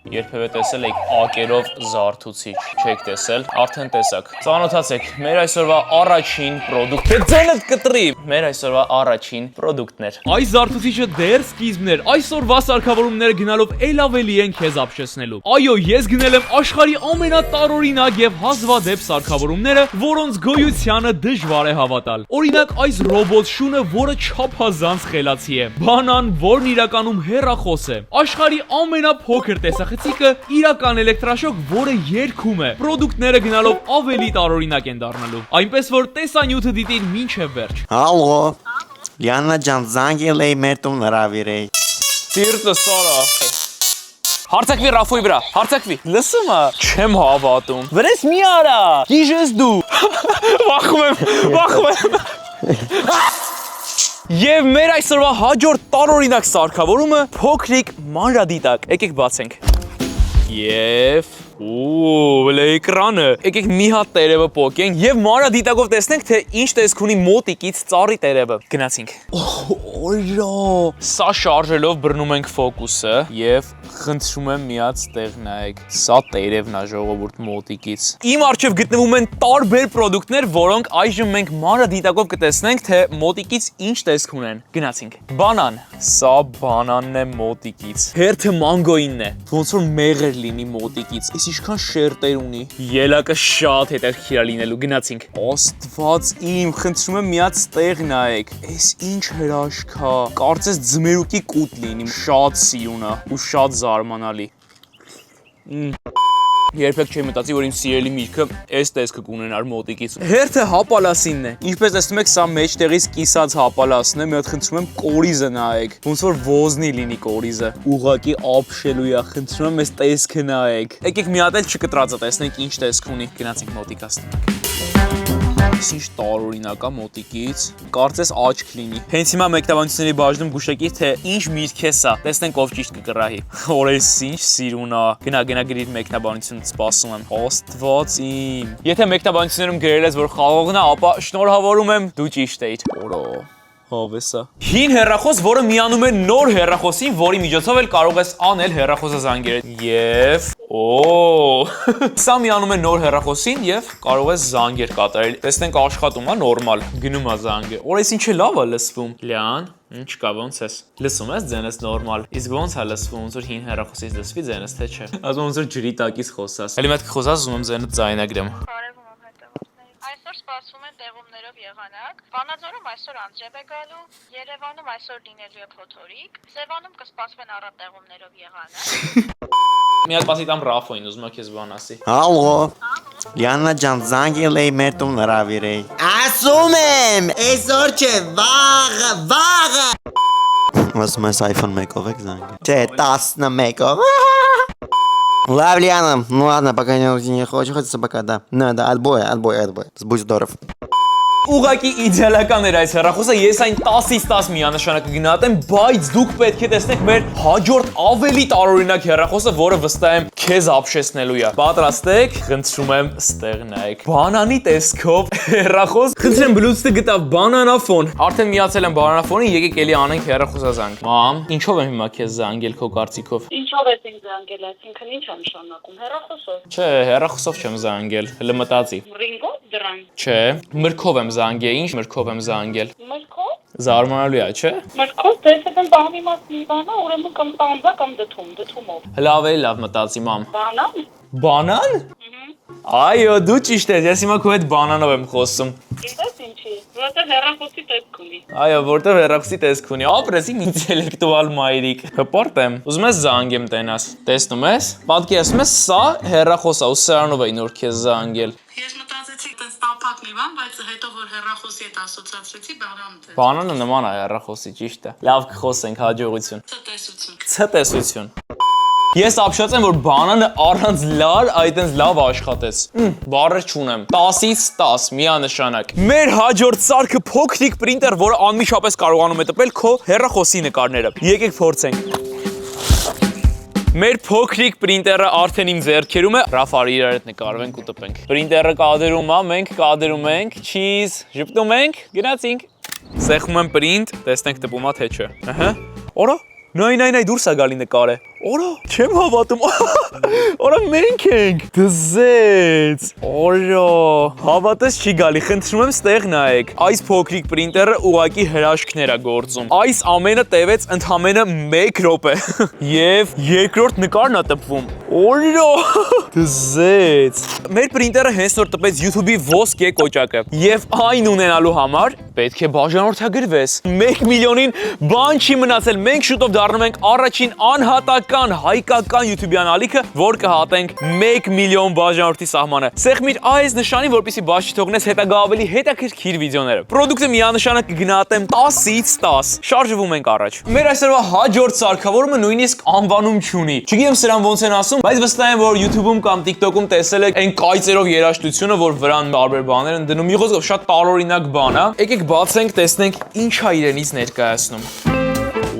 Երբևէ տեսել եք ակերով զարթուցիչ, չեք տեսել, արդեն տեսակ։ Ծանոթացեք, մեր այսօրվա առաջին պրոդուկտը ձենդ կտրի։ Մեր այսօրվա առաջին պրոդուկտն էր։ Այս զարթուցիչը դեռ սկիզբն էր։ Այսօրվա սարքավորումները գնալով ել ավելի են քեզ ապշեցնելու։ Այո, ես գնել եմ աշխարհի ամենատարօրինակ եւ հազվադեպ սարքավորումները, որոնց գոյությանը դժվար է հավատալ։ Օրինակ, այս ռոբոտ շունը, որը չափազանց խելացի է։ Բանան, որն իրականում հեռախոս է։ Աշխարհի ամենափոքր տեսախցիկը իրական էլեկտրաշոկ, որը երգում է։ Պրոդուկտները գնալով ավելի տարօրինակ են դառնալու։ Այնպես որ տեսանյութը դիտիր մինչև վերջ։ Ալո, Լիանա ջան, զանգել էի մեր տուն հրավիրեի։ Սիրտը սորա։ Հարցակվի Ռաֆոյի վրա, հարցակվի։ Լսում ես, չեմ հավատում։ Վրես մի արա։ Գիժ ես դու։ Վախում եմ։ Եվ մեր այսօրվա հաջորդ տարօրինակ սարքավորումը փոքրիկ մանրադիտակ։ Եկեք բացենք։ Եվ էկրանը։ Եկեք մի հատ տերևը պոկենք եւ մանրադիտակով տեսնենք, թե ինչ տեսք ունի մոտիկից ծառի տերևը։ Գնացինք։ Օրո։ Սա շարժելով բռնում ենք ֆոկուսը եւ խնդրում եմ միած տեղ նայեք։ Սա տերևն է ժողովուրդ մոտիկից։ Իմ առջև գտնվում են տարբեր պրոդուկտներ, որոնք այժմ մենք մանրադիտակով կտեսնենք, թե մոտիկից ինչ տեսք ունեն։ Գնացինք։ Բանան։ Սա բանանն է մոտիկից։ Հերթը մանգոինն է։ Ոնց որ մեղր լինի մոտիկից։ Ինչքան շերտեր ունի։ Ելակը շատ հետաքրքիր է լինելու։ Գնացինք։ Աստված իմ, խնդրում եմ միած տեղ նայեք։ Էս ինչ հրաշք է։ Կարծես ձմերուկի կուտ լինի։ Շատ սիրուն է ու շատ զարմանալի։ Երբեք չի մտածի, որ իմ սիրելի միրգը այս տեսքը կունենար մոտիկից։ Հերթը հապալասինն է։ Ինչպես տեսնում եք, սա մեջտեղից կիսած հապալասն է։ Մի հատ խնդրում եմ կորիզը նայեք։ Ոնց որ ոզնի լինի կորիզը։ Ուղղակի ապշելու է, խնդրում եմ այս տեսքը նայեք։ Եկեք մի հատ էլ չկտրածը տեսնենք ինչ տեսք ունի։ Գնացինք մոտիկաս։ Ինչ տարօրինակ է մոտիկից։ Կարծես աչք լինի։ Հենց հիմա մեկնաբանությունների բաժնում գուշակի, թե ինչ միրգ է սա։ Տեսնենք ով ճիշտ կկռահի։ Օրես ինչ սիրուն է։ Գնա գրիր մեկնաբանություն, սպասում եմ։ Աստված իմ։ Եթե մեկնաբանություններում գրել ես, որ խաղողն է, ապա շնորհավորում եմ, դու ճիշտ էիր։ Օրո։ Հավեսա։ Հին հեռախոս, որը միանում է նոր հեռախոսին, որի միջոցով էլ կարող ես անել հեռախոսը զանգել։ Եվ Սա միանում է նոր հեռախոսին եւ կարող ես զանգեր կատարել։ Տեսնենք աշխատում է նորմալ։ Գնում է զանգը։ Օրես ինչ է լավ է լսվում։ Լյան, ինչ կա ոնց ես։ Լսում ես ձենս նորմալ։ Իսկ ոնց է լսվում, ոնց որ հին հեռախոսից լսվի ձենս, թե չէ։ Ասում ոնց որ ջրի տակից խոսաս։ Հələ մտք խոսաս, ուզում եմ ձենը ձայնագրեմ։ Այսօր սպասվում են տեղումներով եղանակ։ Վանաձորում այսօր անձրև է գալու, Երևանում այսօր լինելու է փոթորիկ, Սևանում կսպասվեն առատ տեղումներով եղանակ։ Մի հատ պասի տամ Ռաֆոին, ուզում եք ես բան ասի։ Ալո, Լիանա ջան, զանգել էի մեր տուն հրավիրեի։ Ասում եմ, այսօր չէ, վաղը։ Ասում ես iPhone 1-ով եք զանգել։ Չէ, 11-ով։ Лав, Лиана, ну ладно, пока не хочется, пока да. Надо, отбой. Будь здоров. Ուղղակի իդեալական էր այս հեռախոսը, ես այն 10-ից 10 միանշանակ կգնահատեմ, բայց դուք պետք է տեսնեք մեր հաջորդ ավելի տարօրինակ հեռախոսը, որը վստահ եմ քեզ ապշեցնելու է։ Պատրաստ եք, խնդրում եմ ստեղ նայեք։ Բանանի տեսքով հեռախոս։ Խնդրեմ Bluetooth-ը գտավ բանանաֆոն։ Արդեն միացել եմ բանանաֆոնին, եկեք էլի անենք հեռախոսազանգ։ Մամ, ինչով եմ հիմա քեզ զանգել քո կարծիքով։ Ինչով ես ինձ զանգել, այսինքն ինչ է նշանակում, հեռախոսով։ Չէ, հեռախոսով չեմ զանգել, հələ մտածի։ Ռինգով դրան։ Չէ, մրգով եմ զանգել, ինչ մրգով եմ զանգել։ Մրգով։ Զարմանալի է, չէ։ Մրգով դες եմ բանի մասի բանա, ուրեմն կամ տանձա կամ դդումով։ Լավ է, լավ մտածի մամ։ Բանան։ Բանան։ Այո, դու ճիշտ ես, ես հիմա քո հետ բանանով եմ խոսում։ Գիտես ինչի, որտեղ հեռախոսի տեսք ունի։ Այո, որտեղ հեռախոսի տեսք ունի։ Ապրես իմ ինտելեկտուալ մայրիկ։ Հպարտ եմ։ Ուզում ես զանգեմ տենաս։ Տեսնում ես։ Պատկերացնում ես, սա հեռախոս է, ու սրանով էի նոր քեզ զանգել։ Ես մտածեցի տես տապակ մի բան, բայց հետո որ հեռախոսի հետ ասոցացրեցի, բանանը դες։ Բանանը նման է հեռախոսի, ճիշտ է։ Լավ կխոսենք, հաջողություն։ Ցտեսություն։ Ես ապշած եմ, որ բանանը առանց լար այդենց լավ աշխատեց։ Բառեր չունեմ։ 10-ից 10 միանշանակ։ Մեր հաջորդ սարքը փոքրիկ պրինտեր, որը անմիջապես կարողանում է տպել քո հեռախոսի նկարները։ Եկեք փորձենք։ Մեր փոքրիկ պրինտերը արդեն իմ ձեռքերում է։ Ռաֆար իրար հետ նկարվենք ու տպենք։ Պրինտերը կադրում է, մենք կադրում ենք, cheese, ժպտում ենք, գնացինք։ Սեղմում եմ պրինտ, տեսնենք տպում է թե չէ։ Ահա։ Օրա։ Նայ, դուրս է գալի նկարը։ Օրա, չեմ հավատում։ Օրա, մենք ենք։ Դզեց։ Օրա, հավատես չի գալի, խնդրում եմ ստեղ նայեք։ Այս փոքրիկ պրինտերը ուղակի հրաշքներ է գործում։ Այս ամենը տևեց ընդամենը 1 րոպե։ Եվ երկրորդ նկարն է տպվում։ Օրա, դզեց։ Մեր պրինտերը հենց որ տպեց YouTube-ի ոսկե կոճակը։ Եվ այն ունենալու համար պետք է բաժանորդագրվես։ 1 միլիոնին բան չի մնացել։ Մենք շուտով դառնում ենք առաջին անհատական հայկական YouTube-յան ալիքը, որ կհատենք 1 միլիոն բաժանորդի սահմանը։ Սեղմիր այս նշանին, որպեսզի բաց չթողնես հետագա ավելի հետաքրքիր վիդեոները։ Պրոդուկտը միանշանակ կգնահատեմ 10-ից 10։ Շարժվում ենք առաջ։ Մեր այսօրվա հաջորդ սարքավորումը նույնիսկ անվանում չունի։ Չգիտեմ սրան ոնց են ասում, բայց վստահ եմ, որ YouTube-ում կամ TikTok-ում տեսել եք այն կայծերով երաժշտությունը, որ վրան տարբեր բաներ են դնում։ Մի խոսքով շատ տարօրինակ բան է։ Եկեք բացենք, տեսնենք ինչ է իրենից ներկայացնում։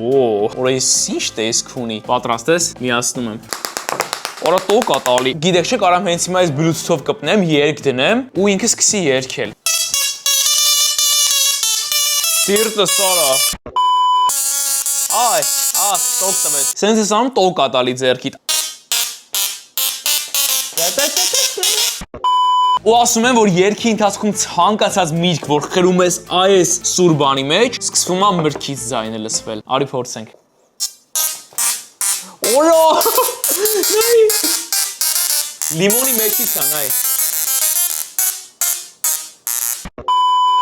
Օր այս ինչ տեսք ունի։ Պատրաստ ես։ Միացնում եմ։ Օրա տոկ է տալի։ Գիտեք չէ, կարամ հենց հիմա այս Bluetooth-ով կպնեմ, երգ դնեմ ու ինքը սկսի երգել։ Սիրտը սարա։ Այ, տոկ տվեց։ Սենց ես անում տոկ է տալի ձեռքիդ։ Ու ասում եմ, որ երգի ընթացքում ցանկացած միտք, որ խրում ես այս սուր բանի մեջ, սկսվում է մրգից ձայնը լսվել։ Արի փորձենք։ Օրա! Նայ։ Լիմոնի մեջից է, նայ։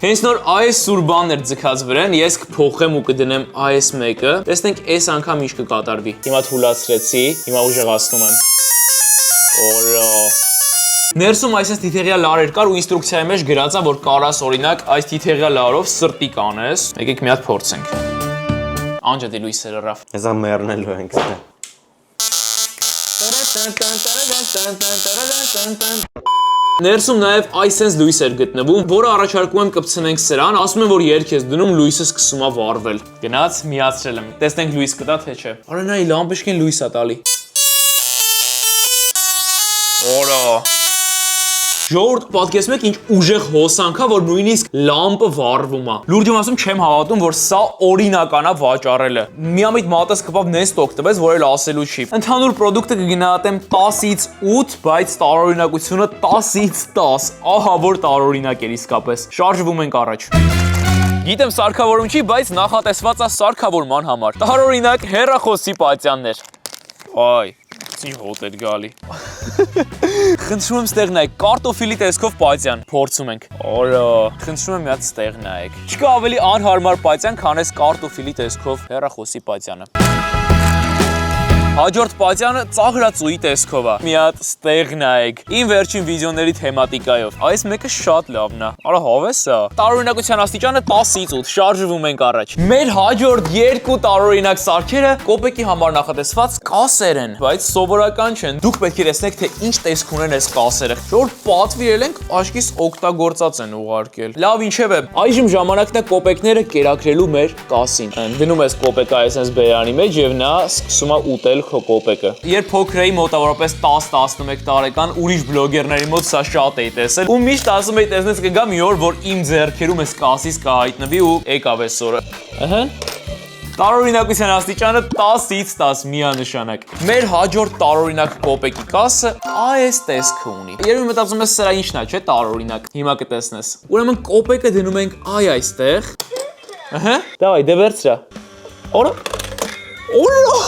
Հենց նոր այս սուր բանն էր ձգած վրան, ես կփոխեմ ու կդնեմ այս մեկը։ Տեսնենք այս անգամ ինչ կկատարվի։ Հիմա թուլացրեցի, հիմա ուժեղացնում եմ։ Օրա։ Ներսում այսպես թիթեղյա լարեր կար ու ինստրուկցիայի մեջ գրած է, որ կարաս օրինակ այս թիթեղյա լարով սրտի կանես։ Եկեք մի հատ փորձենք։ Անջատի լույսերը ռաֆ։ Հեսա մեռնելու ենք ստե։ Ներսում նաև այսենց լույս էր գտնվում, որը առաջարկում եմ կպցնենք սրան, ասում եմ, որ երգ ես դնում, լույսը սկսում է վառվել։ Գնաց, միացրել եմ։ Տեսնենք լույս կտա թե չէ։ Արա նայ, լամպեշկեն լույս է տալի։ Օրա։ Ժողովուրդ, պատկերացնում եք ինչ ուժեղ հոսանք է, որ նույնիսկ լամպը վառվում է։ Լուրջ ասում չեմ հավատում, որ սա օրինական է վաճառելը։ Միամիտ մատս կպավ նես տոք տվեց, որ էլ ասելու չի։ Ընդհանուր պրոդուկտը կգնահատեմ 10-ից 8, բայց տարօրինակությունը 10-ից 10։ Ահա որ տարօրինակ էր իսկապես։ Շարժվում ենք առաջ։ Գիտեմ սարքավորում չի, բայց նախատեսված է սարքավորման համար։ Տարօրինակ հեռախոսի պատյաններ։ Այ, ինչ հոտ էր գալի։ Խնդրում եմ ստեղ նայեք, կարտոֆիլի տեսքով պատյան, փորձում ենք։ Օրա, խնդրում եմ մի հատ ստեղ նայեք։ Չկա ավելի անհարմար պատյան, քան այս կարտոֆիլի տեսքով հեռախոսի պատյանը։ Հաջորդ պատյանը ծաղրածուի տեսքով է։ Մի հատ ստեղ նայեք։ Իմ վերջին վիդեոների թեմատիկայով։ Այս մեկը շատ լավն է։ Արա հավես է։ Տարօրինակության աստիճանը 10-ից 8։ Շարժվում ենք առաջ։ Մեր հաջորդ երկու տարօրինակ սարքերը կոպեկի համար նախատեսված կասեր են, բայց սովորական չեն։ Դուք պետք է տեսնեք, թե ինչ տեսք ունեն այս կասերը։ Որ պատվիրել ենք, աշկիս օգտագործած են ուղարկել։ Լավ, ինչևէ, այժմ ժամանակն է կոպեկները կերակրելու մեր կասին։ Դնում ես կոպեկը այսպես բերանի մեջ եւ նա սկսում է ուտել քո կոպեկը։ Երբ փոքր էի, մոտավորապես 10-11 տարեկան, ուրիշ բլոգերների մոտ սա շատ էի տեսել ու միշտ ասում էի տեսնես կգա մի օր, որ իմ ձեռքերում էս կասից կհայտնվի ու եկավ այս օրը։ Ահա։ Տարօրինակության աստիճանը 10-ից 10 միանշանակ։ Մեր հաջորդ տարօրինակ կոպեկի կասը այս տեսքը ունի։ Երևի մտածում ես սրա ինչն է, չէ՞ տարօրինակ։ Հիմա կտեսնես։ Ուրեմն կոպեկը դնում ենք այստեղ։ Ահա։ Դավայ, դե վերցրա։ Օրա։ Օրա,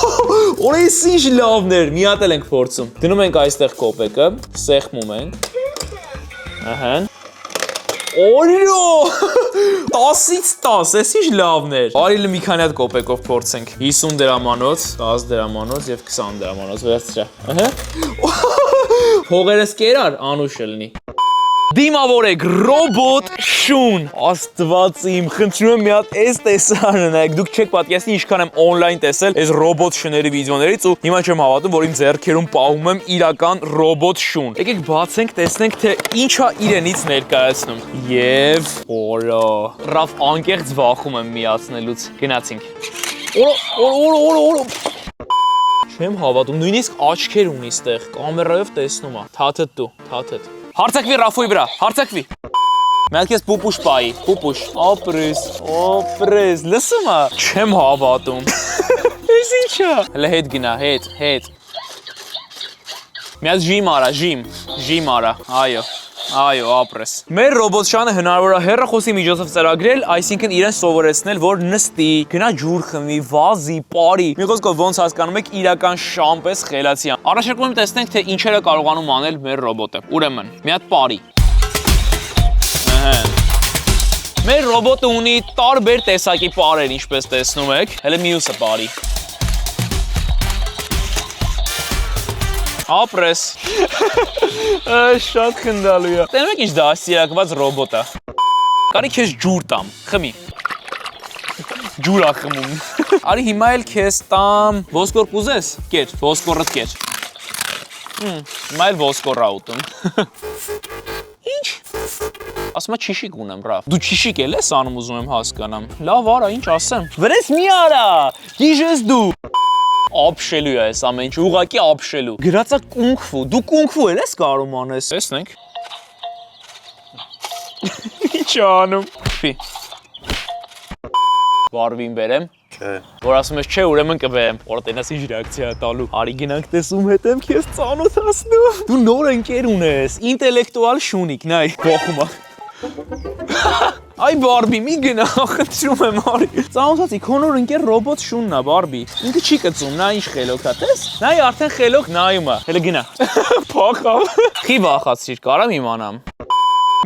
այս ինչ լավն էր, մի հատ էլ ենք փորձում։ Դնում ենք այստեղ կոպեկը, սեղմում ենք։ Ահա։ Օրա, 10-ից 10, այս ինչ լավն էր։ Արի մի քանի հատ կոպեկով փորձենք։ 50 դրամանոց, 10 դրամանոց եւ 20 դրամանոց վերցրա։ Ահա։ Փողերս կերար, անուշ լինի։ Դիմավորեք ռոբոտ շուն, աստված իմ, խնդրում եմ մի հատ այս տեսարանը նայեք, դուք չեք պատկերացնի ինչքան եմ օնլայն տեսել այս ռոբոտ շների վիդեոներից ու հիմա չեմ հավատում, որ իմ ձեռքերում պահում եմ իրական ռոբոտ շուն։ Եկեք բացենք, տեսնենք թե ինչ է իրենից ներկայացնում։ Եվ օրա, ռաֆ անկեղծ վախում եմ միացնելուց։ Գնացինք։ Օրա։ Չեմ հավատում, նույնիսկ աչքեր ունի ստեղ, կամերայով տեսնում է։ Թաթդ դու, թաթդ։ Հարցակվի Ռաֆոյի վրա, հարցակվի։ Մենք ես պուպուշ պայի, պուպուշ։ Օպրես, լսում է։ Չեմ հավատում։ Էս ինչա։ Հələ հետ գնա, հետ։ Միած ժիմ արա, այո, ապրես։ Մեր ռոբոտ-շանը հնարավոր է հեռախոսի միջոցով ծրագրել, այսինքն իրեն սովորեցնել, որ նստի, գնա ջուր խմի, վազի, պարի։ Մի խոսքով ոնց հասկանում եք իրական շան պես խելացի։ Առաջարկում եմ տեսնենք, թե ինչեր է կարողանում անել մեր ռոբոտը։ Ուրեմն, մի հատ պարի։ Մեր ռոբոտը ունի տարբեր տեսակի պարեր, ինչպես տեսնում եք։ Հələ մյուսը պարի։ Ապրես։ Շատ խնդալու է։ Տենում եք ինչ դաստիարակված ռոբոտ է։ Կարի քեզ ջուր տամ, խմի։ Ջուր ա խմում։ Արի հիմա էլ քեզ տամ։ Ոսկոր կուզես։ Կեր, ոսկորդ կեր։ Հիմա էլ ոսկոր ա ուտում։ Ինչ։ Ասում է չիշիկ ունեմ, բրավ։ Դու չիշիկ էլ ես անում ուզում եմ հասկանամ։ Լավ արա, ինչ ասեմ։ Վրես մի արա։ Գիժես դու։ Ապշելու է այս ամեն ինչ, ուղղակի ապշելու։ Գրածա կունգֆու, դու կունգֆու էլ ես կարող անես։ Տեսնենք։ Ինչ անում։ Ֆի։ Բարվին բերեմ։ Չէ։ Որ ասում ես չէ, ուրեմն կվերեմ։ Որ տենաս ինչ ռեակցիա տալու։ Արի գնանք տեսում հետեմ քեզ ծանոթացնում։ Դու նոր ընկեր ունես, ինտելեկտուալ շունիկ, նայ, բոխում ա։ Այ Բարբի, մի գնա, խնդրում եմ արի։ Ծանոթացի, քո նոր ընկեր ռոբոտ շունն ա, Բարբի։ Ինքը չի կծում, նա ինչ խելոք ա, տես։ Նա արդեն խելոք նայում ա։ Հələ գնա։ Փախավ։ Խի վախացիր, կարամ իմանամ։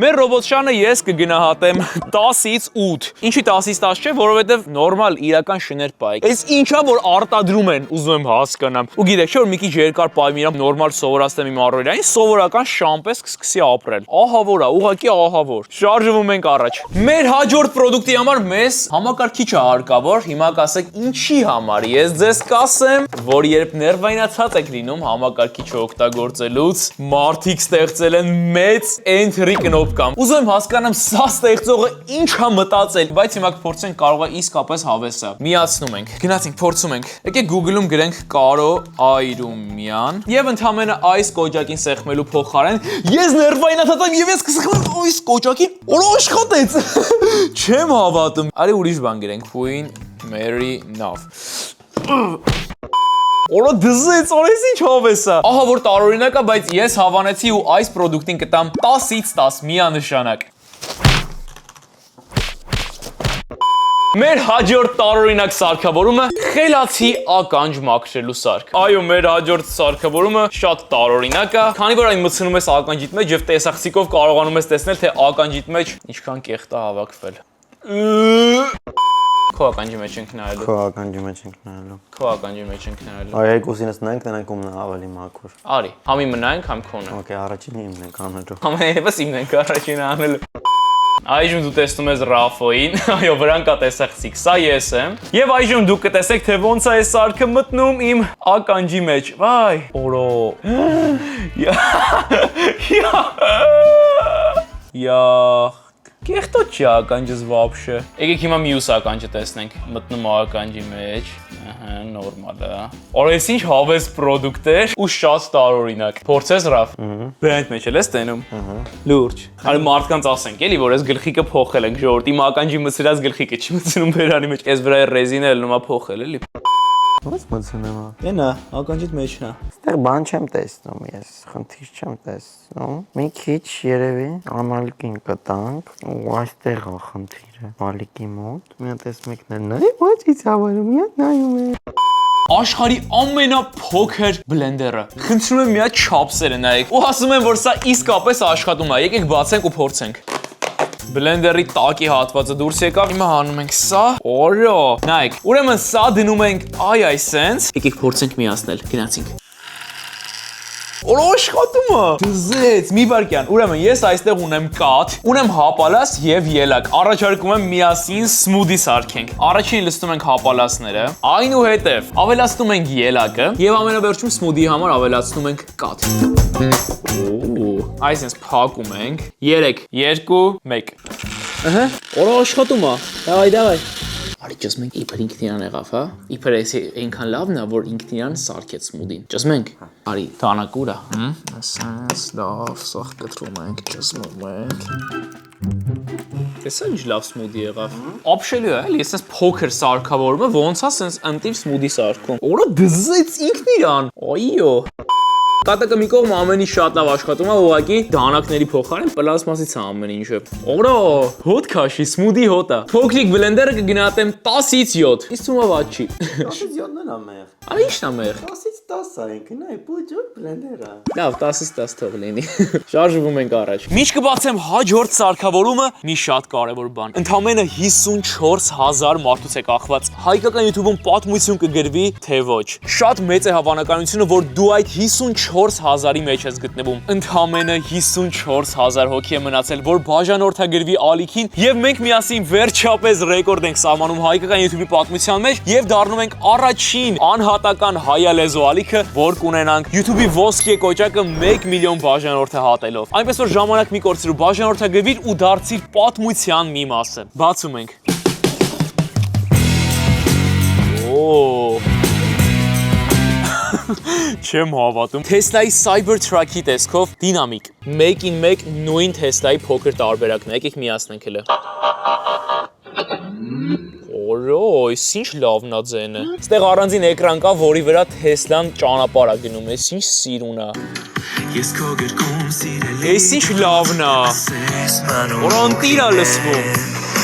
Մեր ռոբոտ-շանը ես կգնահատեմ 10-ից 8։ Ինչի 10-ից 10 չէ, որովհետև նորմալ իրական շներ պայեք։ Այս ինչա որ արտադրում են, ուզում եմ հասկանամ։ Ու գիտեք, չէ որ մի քիչ երկար պայում իրան նորմալ սովորացնեմ իմ առօրյային, սովորական շամպես կսկսի ապրել։ Ահավոր է, ուղղակի ահավոր։ Շարժվում ենք առաջ։ Մեր հաջորդ պրոդուկտի համար մեզ համակարգիչ է հարկավոր։ Հիմա կասեք ինչի համար։ Ես ձեզ կասեմ, որ երբ ներվայնացած եք լինում համակարգիչը օգտագործելուց, մարդիկ ստեղծել են մեծ entry կամ ուզում եմ հասկանամ սա ստեղծողը ինչ ա մտածել, բայց հիմա կփորձենք կարող է իսկապես հավեսը։ Միացնում ենք, գնացինք, փորձում ենք։ Եկեք Google-ում գրենք Կարո Այրումյան եւ ընդհանրապես այս կոճակին սեղմելու փոխարեն ես ներվայնացած եմ եւ ես կսեղմեմ այս կոճակին, որ աշխատեց։ Չեմ հավատում։ Արի ուրիշ բան գրենք, Queen Mary Nav։ Օրո դզեց, օրես ինչ հավես է։ Ահա որ տարօրինակ է, բայց ես հավանեցի ու այս պրոդուկտին կտամ 10-ից 10 միանշանակ։ Մեր հաջորդ տարօրինակ սարքավորումը խելացի ականջ մաքրելու սարք։ Այո, մեր հաջորդ սարքավորումը շատ տարօրինակ է, քանի որ այն մտցնում ես ականջիդ մեջ եւ տեսախցիկով կարողանում ես տեսնել, թե ականջիդ մեջ ինչքան կեղտ է հավաքվել։ Քո ականջի մեջ ենք նայելու։ Քո ականջի մեջ ենք նայելու։ Քո ականջի մեջ ենք նայելու։ Այ երկուսինս նայենք, տենանք ումն ավելի մաքուր։ Արի, համի մնայենք, համ քոնը։ Okay, առաջինը իմն ենք անելու։ Համենայնիվս իմն ենք առաջինը անելու։ Այժմ դու տեսնում ես Ռաֆոին, այո, վրան կա տեսախցիկ, սա ես եմ։ Եվ այժմ դուք կտեսեք, թե ոնց է այս սարքը մտնում իմ ականջի մեջ։ Վայ, օրո։ Կեղտոտ չի ականջս վաբշե։ Եկեք հիմա մյուս ականջը տեսնենք, մտնում ականջի մեջ, նորմալ է։ Օրես ինչ հավես պրոդուկտ էր ու շատ տարօրինակ։ Փորձես Ռաֆ։ Բրանդ մեջ էլ ես տենում։ Լուրջ։ Արի մարդկանց ասենք էլի, որ այս գլխիկը փոխել ենք, ժողովուրդ, իմ ականջի մցրած գլխիկը չի մցնում բերանի մեջ։ Այս վրայի ռեզինը էլ նոմա փոխել էլի։ Ո՞նց մտցնեմ։ Էնա, ականջիդ մեջն է։ Այստեղ բան չեմ տեսնում ես, խնդիր չեմ տեսնում։ Մի քիչ երևի անալիքին կտանք, ու այստեղ է խնդիրը։ Մալիկի մոտ։ Մի հատ էս մեկն էլ նայ, ոչ ից հավանում, մի հատ նայում է։ Աշխարհի ամենափոքր բլենդերը։ Խնդրում եմ մի հատ չափսերը նայեք։ Ու ասում եմ, որ սա իսկապես աշխատում է։ Եկեք բացենք ու փորձենք։ Բլենդերի տակի հատվածը դուրս եկավ, հիմա հանում ենք սա, օրո, նայեք, ուրեմն սա դնում ենք այ սենց, եկեք փորձենք միացնել, գնացինք։ Օրո աշխատում է։ Դզեց, մի վարքյան, ուրեմն ես այստեղ ունեմ կաթ, ունեմ հապալաս եւ ելակ, առաջարկում եմ միասին սմուդի սարքենք։ Առաջին լցնում ենք հապալասները, այնուհետև ավելացնում ենք ելակը եւ ամենավերջում սմուդիի համար ավելացնում ենք կաթ։ Այսինքն փակում ենք 3, 2, 1։ Ահա, օրը աշխատում է։ Դավայ, դավայ։ Արի ճզմենք իբր ինքն իրան եղավ, հա։ Իբր էսի այնքան լավն է, որ ինքն իրան սարքեց սմուդին։ Ճզմենք։ Արի, տանակուրա, ասես լավ, սախ կտրում ենք, ճզմում ենք։ Տեսա ինչ լավ սմուդի եղավ։ Ապշելու է, էլի, այսպես փոքր սարքավորումը ոնց է սենց ընտիր սմուդի սարքում։ Օրա դզեց ինքն իրան։ Այո։ Կատակը մի կողմ ամեն ինչ շատ լավ աշխատում է, ուղղակի դանակների փոխարեն պլաստմասից է ամեն ինչը։ Օրա, հոտ քաշի, սմուդի հոտ է։ Փոքրիկ բլենդերը կգնահատեմ 10-ից 7։ Իսկ ցումա ված չի։ 10-ից 7-ն է մեղ։ Արա ի՞նչն է մեղ։ 10-ից 10 է ինքն, այ փոքր բլենդերը։ Լավ, 10-ից 10 թող լինի։ Շարժվում ենք առաջ։ Միջ կբացեմ հաջորդ սարքավորումը մի շատ կարևոր բան։ Ընդամենը 54000 մարդուց է կախված։ Հայկական YouTube-ում պատմություն կգրվի, թե ոչ։ Շատ մեծ է հավանականությունը, որ դու այդ 54,000-ի մեջ ես գտնվում։ Ընդամենը 54,000 հոգի է մնացել, որ բաժանորդագրվի ալիքին, եւ մենք միասին վերջապես ռեկորդ ենք սահմանում հայկական YouTube-ի պատմության մեջ եւ դառնում ենք առաջին անհատական հայալեզու ալիքը, որ կունենանք YouTube-ի ոսկե կոճակը 1 միլիոն բաժանորդը հատելով։ Այնպես որ ժամանակ մի կորցրու, բաժանորդագրվիր ու դարձիր պատմության մի մասը։ Բացում ենք։ Չեմ հավատում։ Tesla-ի Cybertruck-ի տեսքով դինամիկ։ 1-ին 1 նույն Tesla-ի փոքր տարբերակն է։ Եկեք միացնենք հələ։ Օրո, այս ինչ լավն է ձենը։ Այստեղ առանձին էկրան կա, որի վրա Tesla-ն ճանապարհ է գնում, այս ինչ սիրուն է։ Այս ինչ լավն է։ Որանտիրա լսվում։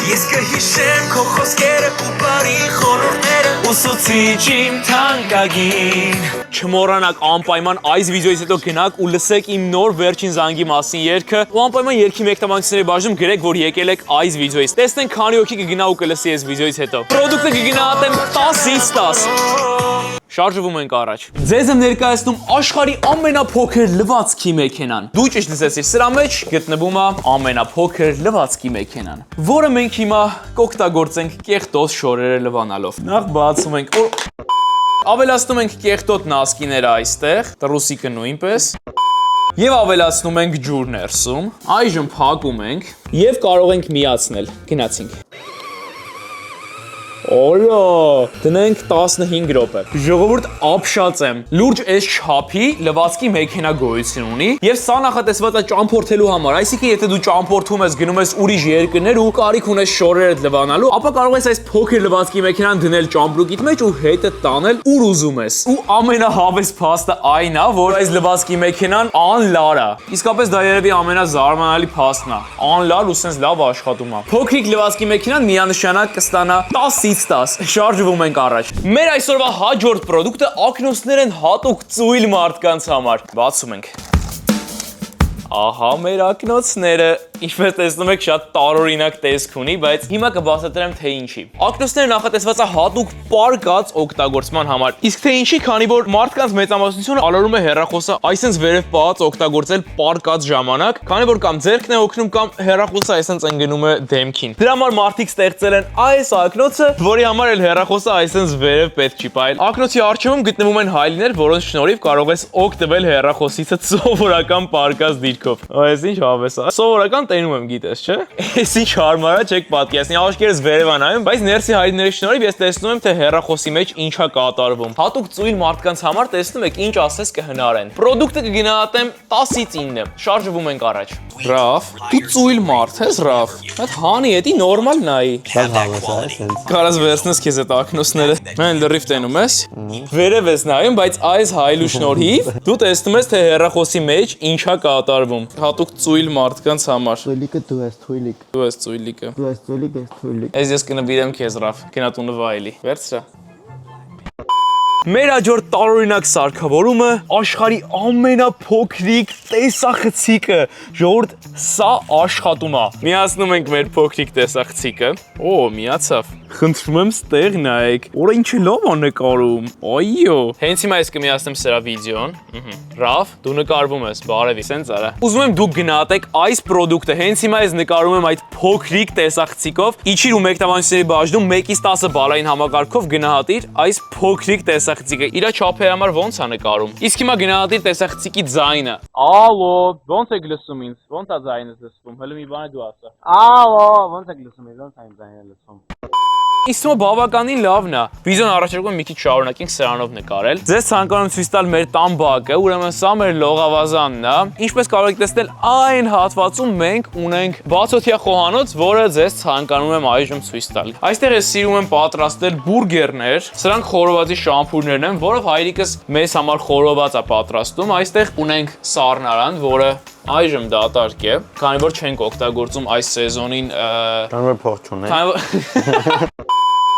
Ես կհիշեմ քո խոսքերը ու բարի խորհուրդները ուսուցիչ իմ թանկագին։ Չմոռանաք անպայման այս վիդեոից հետո գնաք ու լսեք իմ նոր վերջին զանգի մասին երգը ու անպայման երգի մեկնաբանությունների բաժնում գրեք, որ եկել եք այս վիդեոից։ Տեսնենք քանի հոգի կգնա ու կլսի այս վիդեոից հետո։ Պրոդուկտը կգնահատեմ 10-ից 10։ Շարժվում ենք առաջ։ Ձեզ եմ ներկայացնում աշխարհի ամենափոքր լվացքի մեքենան։ Դու ճիշտ լսեցիր, սրա մեջ գտնվում է ամենափոքր լվացքի մեքենան, որը մենք հիմա կօգտագործենք կեղտոտ շորերը լվանալով։ Նախ բացում ենք, ավելացնում ենք կեղտոտ նասկիները այստեղ, տրուսիկը նույնպես։ Եվ ավելացնում ենք ջուր ներսում։ Այժմ փակում ենք եւ կարող ենք միացնել։ Գնացինք։ Օլո, դնենք 15 րոպե։ Ժողովուրդ ապշած եմ։ Լուրջ այս չափի լվացքի մեքենա գոյություն ունի եւ սա նախատեսված է ճամփորդելու համար։ Այսինքն եթե դու ճամփորդում ես, գնում ես ուրիշ երկրներ ու կարիք ունես շորերդ լվանալու, ապա կարող ես այս փոքր լվացքի մեքենան դնել ճամպրուկիդ մեջ ու հետը տանել ուր ուզում ես։ Ու ամենահավես փաստը այն է, որ այս լվացքի մեքենան անլար է։ Իսկապես դա երևի ամենազարմանալի փաստն է։ Անլար ու sense լավ աշխատում է։ Փոքրիկ լվացքի մեքենան միանշանակ կստանա 10-ից 10, շարժվում ենք առաջ։ Մեր այսօրվա հաջորդ պրոդուկտը ակնոցներ են հատուկ ծույլ մարդկանց համար։ Բացում ենք։ Ահա մեր ակնոցները, ինչպես տեսնում եք, շատ տարօրինակ տեսք ունի, բայց հիմա կբացատրեմ թե ինչի։ Ակնոցները նախատեսված է հատուկ պարկած օգտագործման համար։ Իսկ թե ինչի, քանի որ մարդկանց մեծամասնությունը ալարում է հեռախոսը այսպես վերև պահած օգտագործել պարկած ժամանակ, քանի որ կամ ձեռքն է օգնում կամ հեռախոսը այսպես ընկնում է դեմքին։ Դրա համար մարդիկ ստեղծել են այս ակնոցը, որի համար էլ հեռախոսը այսպես վերև պետք չի պահել։ Ակնոցի առջևում գտնվում են հայլիներ, որոնց շնորհիվ կարող ես օգտվել հեռախոսից սովորական պարկած դիրքով։ Այս ինչ հավես է։ Սովորական տենում եմ, գիտես, չէ։ Այս ինչ հարմար է, չեք պատկերացնի, աշկերտս վերև անայում, բայց ներսի հայլիների շնորհիվ ես տեսնում եմ, թե հեռախոսի մեջ ինչա կատարվում։ Հատուկ ծույլ մարդկանց համար տեսնում եք, ինչ ասես կհնարեն։ Պրոդուկտը կգնահատեմ 10-ից 9։ Շարժվում ենք առաջ։ Ռաֆ, դու ծույլ մարդ ես, Ռաֆ։ Այդ հանի էդի նորմալ նայի։ Շատ հավես է, sense։ Կարաս վերցնես քեզ այդ ակնոցները։ Մեն լրիվ տենում ես։ Վերև ես նայում, բայց այս հայլու շնորհիվ դու տեսնում ես, թե հեռախոսի մեջ ինչա կատարվում։ Հատուկ ծույլ մարդկանց համար։ Թույլիկը դու ես, թույլիկ։ Դու ես ծույլիկը։ Դու ես թույլիկ, ես թույլիկ։ Ես կնվիրեմ քեզ, Ռաֆ։ Գնա տունը վայելի։ Վերցրա։ Մեր հաջորդ տարօրինակ սարքավորումը աշխարհի ամենափոքրիկ տեսախցիկը։ Ժողովուրդ, սա աշխատում է։ Միացնում ենք մեր փոքրիկ տեսախցիկը։ Օ, միացավ։ Խնդրում եմ ստեղ նայեք։ Օրա ինչ լավ է նկարում։ Այո։ Հենց հիմա ես կմիացնեմ սրա վիդեոն։ Ռաֆ, դու նկարվում ես, բարևի, սենց արա։ Ուզում եմ դուք գնահատեք այս պրոդուկտը։ Հենց հիմա ես նկարում եմ այդ փոքրիկ տեսախցիկով։ Իջիր ու մեկնաբանությունների բաժնում 1-ից 10 բալային համակարգով գնահատիր այս փոքրիկ տեսախցիկը։ Իրա չափի համար ո՞նց է նկարում։ Իսկ հիմա գնահատիր տեսախցիկի ձայնը։ Ալո, ո՞նց եք լսում ինձ։ Ո՞նց է ձայնը լսվում։ Հələ մի բան դու ասա։ Ալո, ո՞նց եք լսում, ո՞նց է ձայնը լսում։ Իսկ թվում է բավականին լավն է։ Վիդեոն առաջարկում եմ մի քիչ շարունակենք սրանով նկարել։ Ձեզ ցանկանում ցույց տալ մեր տան բակը, ուրեմն սա մեր լողավազանն է։ Ինչպես կարող եք տեսնել, այն հատվածում մենք ունենք բացօթյա խոհանոց, որը ձեզ ցանկանում եմ այժմ ցույց տալ։ Այստեղ ես սիրում եմ պատրաստել բուրգերներ։ Սրանք խորովածի շամփուրներն են, որով հայրիկս մեզ համար խորոված է պատրաստում։ Այստեղ ունենք սառնարան, որը այժմ դատարկ է, քանի որ չենք օգտագործում այս սեզոնին, Քանի որ փող չունենք։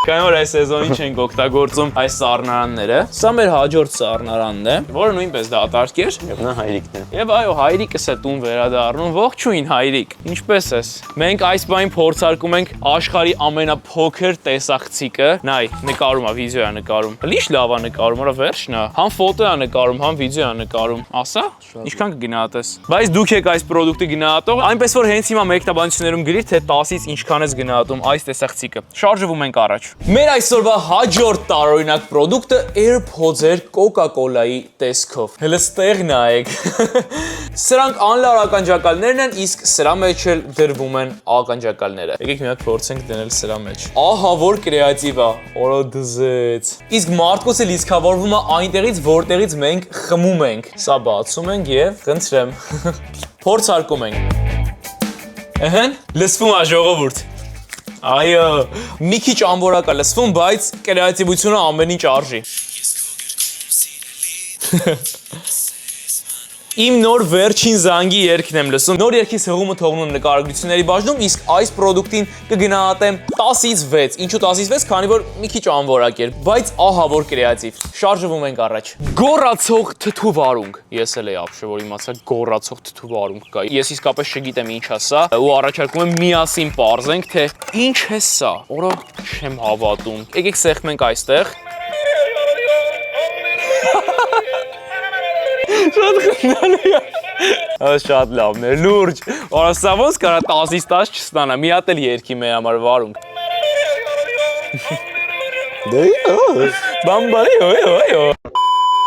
Քանի որ այս սեզոնին չենք օգտագործում այս սառնարանները, սա մեր հաջորդ սառնարանն է, որը նույնպես դատարկ էր։ Եվ նա հայրիկն է։ Եվ այո, հայրիկս է տուն վերադառնում, ողջույն հայրիկ, ինչպես ես։ Մենք այս բանին փորձարկում ենք աշխարհի ամենափոքր տեսախցիկը, նայ, նկարում է, վիդեո է նկարում։ Լիշ լավ է նկարում, որը վերջն է։ Համ ֆոտո է նկարում, համ վիդեո է նկարում։ Ասա, ինչքան կգնահատես։ Բայց դուք եք այս պրոդուկտը գնահատող, այնպես որ հենց հիմա մեկնաբանություններում գրի, թե 10-ից ինչքան ես գնահատում այս տեսախցիկը։ Շարժվում ենք առաջ։ Մեր այսօրվա հաջորդ տարօրինակ պրոդուկտը AirPods-էր Coca-Cola-ի տեսքով։ Հələ ստեղ նայեք։ Սրանք անլար ականջակալներն են, իսկ սրա մեջ էլ դրվում են ականջակալները։ Եկեք մի հատ փորձենք դնել սրա մեջ։ Ահա որ կրեատիվ է, օրո դզեց։ Իսկ մարդկոսը լիցքավորվում է այնտեղից, որտեղից մենք խմում ենք։ Սա բացում ենք եւ խնդրեմ։ Փորձարկում ենք։ Ահա, լսվում է ժողովուրդ։ Այո, մի քիչ անորակ է լսվում, բայց կրեատիվությունը ամեն ինչ արժի։ Իմ նոր վերջին զանգի երգն եմ լսում։ Նոր երգից հղումը թողնում եմ նկարագրությունների բաժնում, իսկ այս պրոդուկտին կգնահատեմ 10-ից 6։ Ինչու 10-ից 6, քանի որ մի քիչ անորակ էր, բայց ահա որ կրեատիվ։ Շարժվում ենք առաջ։ Գոռացող թթու վարունգ։ Ես էլ էի ապշե, որ իմացա գոռացող թթու վարունգ կա։ Ես իսկապես չգիտեմ ինչ է սա, ու առաջարկում եմ միասին պարզենք, թե ինչ է սա։ Օրա չեմ հավատում։ Եկեք սեղմենք այստեղ։ Շատ խնդալի է։ Շատ լավն է, լուրջ։ Օրա սա ոնց կարա 10-ից 10 չստանա, մի հատ էլ երգի մեր համար վարունգ։ Բամբարի հոյ։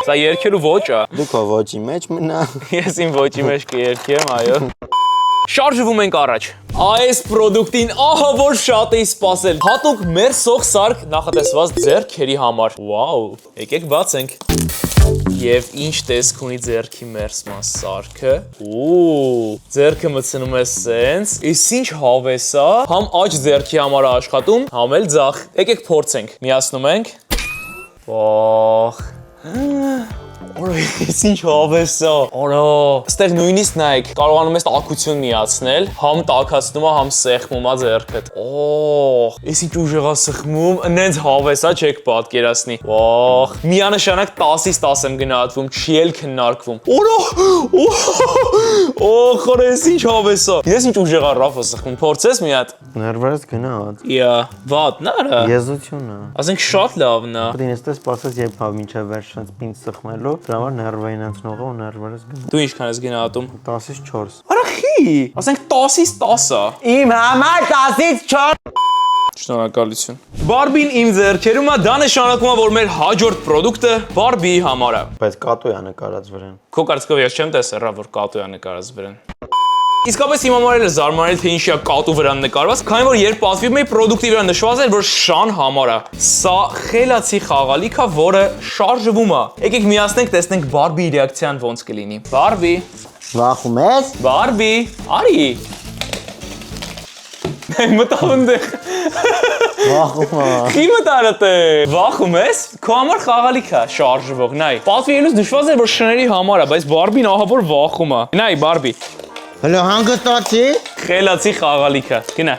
Սա երգելու ոչ է։ Դու քո ոճի մեջ մնա։ Ես իմ ոճի մեջ կերգեմ, այո։ Շարժվում ենք առաջ։ Այս պրոդուկտին ահա որ շատ էի սպասել։ Հատուկ մեր սող սարք նախատեսված ձեռքերի համար։ Վաու, եկեք բացենք։ Եվ ինչ տեսք ունի ձեռքի մերսման սարքը։ Ձեռքը մտցնում է սենց։ Իսկ ինչ հավես է։ Համ աջ ձեռքի համար է աշխատում, համ էլ ձախ։ Եկեք փորձենք։ Միացնում ենք։ Ահ։ Օրա, ինչ հավես է։ Օրա, այստեղ նույնիսկ նայեք, կարողանում ես տաքություն միացնել, համ տաքացնում է, համ սեղմում է ձեռքդ։ Օհ, ես ինչ ուժեղ է սխմում, նենց հավես է, չեք պատկերացնի։ Օհ, միանշանակ 10-ից 10 եմ գնահատվում, չի էլ քննարկվում։ Օրա, օհ, օր ես ինչ հավես է։ Ես ինչ ուժեղ է ռաֆը սխմում, փորձես մի հատ։ Ներվերս գնաց։ Իա, վատն է։ Եզությունը։ Ասենք շատ լավն է։ Դին էստես սպասես երբ հավ մինչև վերջնաց պինց սխմելու, դրա համար ներվային անցնողը ու ներվերս գնա։ Դու ինչքան ես գնահատում։ 10-ից 4։ Արախի, ասենք 10-ից 10 է։ Իմ համար 10-ից 4։ Շնորհակալություն։ Բարբին իմ ձեռքերում է, դա նշանակում է, որ մեր հաջորդ պրոդուկտը Բարբիի համար է։ Բայց կատու է նկարած վրան։ Քո կարծիքով ես չեմ տեսել, որ կատու է նկարած վրան։ Իսկապես իմ համար էլ է զարմանալի, թե ինչի է կատու վրան նկարված, քանի որ երբ պատվիրում էի պրոդուկտի վրա նշված էր, որ Շան համար է։ Սա խելացի խաղալիք է, որը շարժվում է։ Եկեք միացնենք, տեսնենք Բարբիի ռեակցիան ոնց կլինի։ Բարբի, Վախում ես։ Բարբի, արի։ Մտավ ընդեղ։ Վախում եմ։ Ի մտարդ է։ Վախում ես։ Քո համար խաղալիք է, շարժվող։ Նայ։ Պատվիրելուց նշված էր, որ շների համար է, բայց Բարբին ահա որ վախում է։ Նայ, Բարբի։ Հլո հանգստացի։ Խելացի խաղալիք է։ Գնա։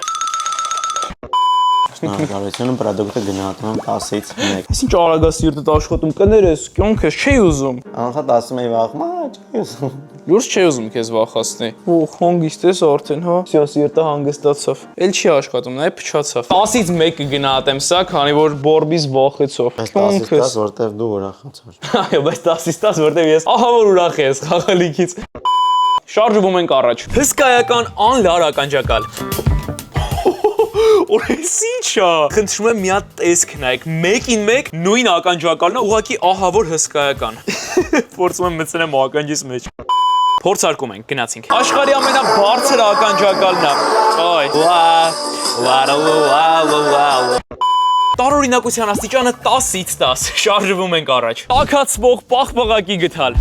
Շնորհակալություն, պրոդուկտը գնահատում եմ 10-ից 1։ Ես ինչ արագասիրտդ աշխատում կներես, կյանքս չի ուզում։ Անխատ ասում էի վախում, չի ուզում։ Լուրջ չի ուզում քեզ վախացնի։ Օ, հանգիստ ես արդեն, հա։ Սյո սիրտը հանգստացավ։ Էլ չի աշխատում, նայ փչացավ։ 10-ից 1 կգնահատեմ սա, քանի որ Բորբիս վախեցով։ 10-ից 10 որտեվ դու ուրախացար։ Այո, բայց 10-ից 10 որտեվ ես ահա որ ուրախ ես խաղալիքից։ Շարժվում ենք առաջ։ Հսկայական անլար ականջակալ։ Օրես ինչ է։ Խնդրում եմ մի հատ տեսք նայեք։ 1-ին 1 նույն ականջակալն է, ուղղակի ահա որ հսկայական։ Փորձում եմ մտցնեմ ականջիս մեջ։ Փորձարկում ենք, գնացինք։ Աշխարհի ամենաբարձր ականջակալն է։ Այ, Տարօրինակության աստիճանը 10-ից 10։ Շարժվում ենք առաջ։ Տաքացվող պաղպաղակի գտալ։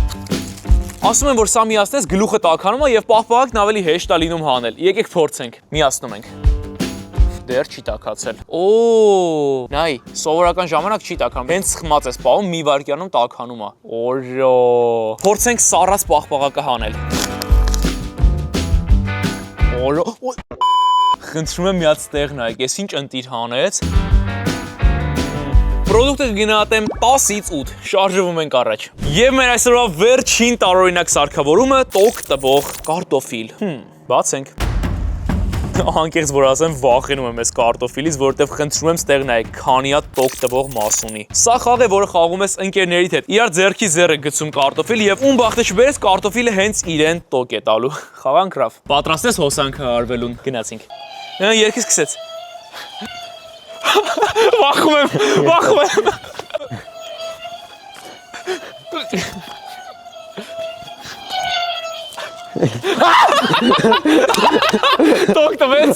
Ասում են, որ սա միացնես գլուխը տաքանում է եւ պաղպաղակն ավելի հեշտ է լինում հանել։ Եկեք փորձենք։ Միացնում ենք։ Դեռ չի տաքացել։ Նայ, սովորական ժամանակ չի տաքանում։ Հենց սխմած ես պահում, մի վայրկյանում տաքանում է։ Օրո։ Փորձենք սառած պաղպաղակը հանել։ Օրո։ Խնդրում եմ միած տեղ նայեք, ես ինչ ընտիր հանեց։ Պրոդուկտը կգնահատեմ 10-ից 8, շարժվում ենք առաջ։ Եվ մեր այսօրվա վերջին տարօրինակ սարքավորումը տոկ տվող կարտոֆիլ։ Բացենք։ Անկեղծ որ ասեմ, վախենում եմ այս կարտոֆիլից, որովհետև խնդրում եմ ստեղ նայեք, քանի հատ տոկ տվող մաս ունի։ Սա խաղ է, որը խաղում ես ընկերներիդ հետ։ Իրար ձեռքի ձեռը գցում կարտոֆիլ եւ ում բախտը չբերես, կարտոֆիլը հենց իրեն տոկ է տալու։ Խաղանք ռավ։ Պատրաստ ես հոսանքը արվելուն։ Գնացինք։ Երկի սկսեց։ Վախում եմ։ Տոկ տվեց։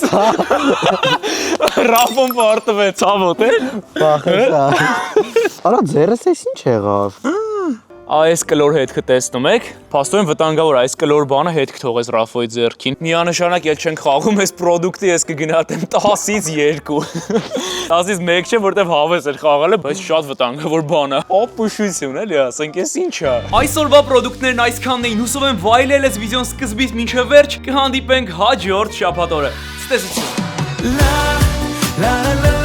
Ռաֆոն պարտվեց, ցավոտ է։ Վախեցա։ Արա ձերս էս ինչ եղավ։ Այս կլոր հետքը տեսնում եք, փաստորեն վտանգավոր այս կլոր բանը հետք թողեց Ռաֆոյի ձեռքին։ Միանշանակ էլ չենք խաղում, այս պրոդուկտը ես կգնահատեմ 10-ից 2։ 10-ից 1 չէ, որտեվ հավես էր խաղալը, բայց շատ վտանգավոր բան է։ Ապուշություն էլի, ասենք, էս ինչ է։ Այսօրվա պրոդուկտներն այսքանն էին, հուսով եմ վայելել ես վիդեոն սկզբից մինչև վերջ, կհանդիպենք հաջորդ շաբաթ օրը։ Ցտեսություն։